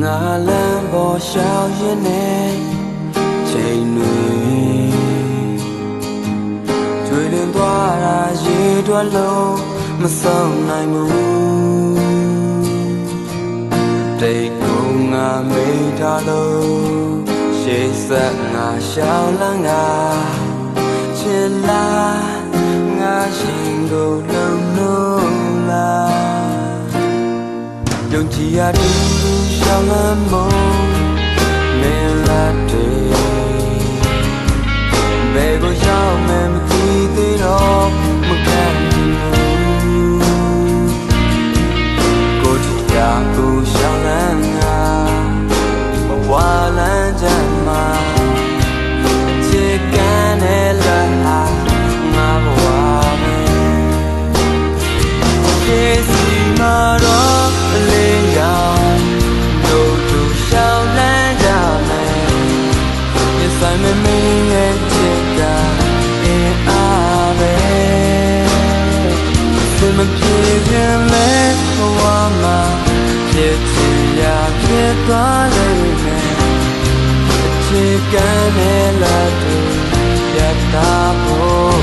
ငါလမ်းပေါ်ရှောင်ရင်းနဲ့ချိန်တွေကျွေးလင်းသွားတာရေတွက်လုံးမဆုံးနိုင်ဘူးတိတ်ကိုငါမေ့ထားလို့ရှေ့ဆက်ငါရှောင်လန်းငါချစ်လားငါရှင်ကိုလုံးလို့လားယုံကြည်ရတဲ့ရှောင်လန်းမမင်းလာတဲ့ဘယ်ကိုရှောင်မှမသိသေးတော့မကန်ဘူးကိုချစ်ရာကိုရှောင်လန်းငါဘဝလမ်းကြမ်းမှာချစ်ကန်တဲ့လားငါဘဝမယ်ကျေးဇူးမတော်လေးရောင်တို့သူရှောင်လန်းကြမယ်ဒီဆိုင်မမင်းရဲ့ချစ်ကအင်းအားပဲစမပြေပြန်လဲဘဝမှာဖြစ်ချင်ရဖြစ်သွားလိမ့်မယ်ချစ်ကန်တဲ့လားသူရတာဖို့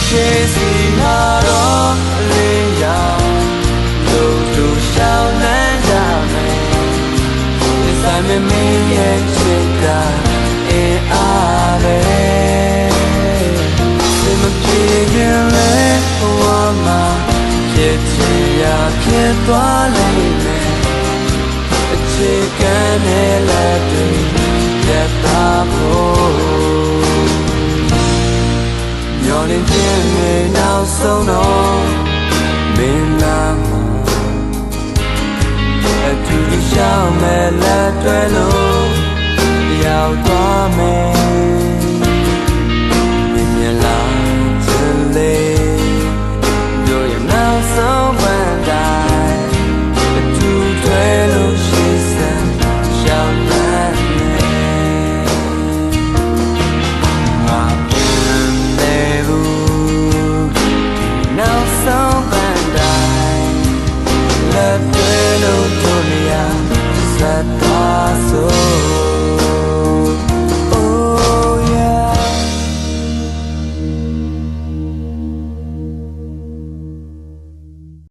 ကျေးဇူးမတော်လေးရောင်တို့သူရှောင်လန်းကြမယ်ဒီဆိုင်မမင်းရဲ့ချစ်ကအင်းအားပဲဒီမပြေခင်လဲဘဝမှာဖြစ်ချင်ရဖြစ်သွားလိမ့်မယ်အခြေခံနဲ့လက်တွေလက်သားဖို့မျောလင်းခြင်းနဲ့နောက်ဆုံးတော့မင်းလာမှာအတူတူရှောင်မဲ့လက်တွဲလို့ရောက်သွားမယ်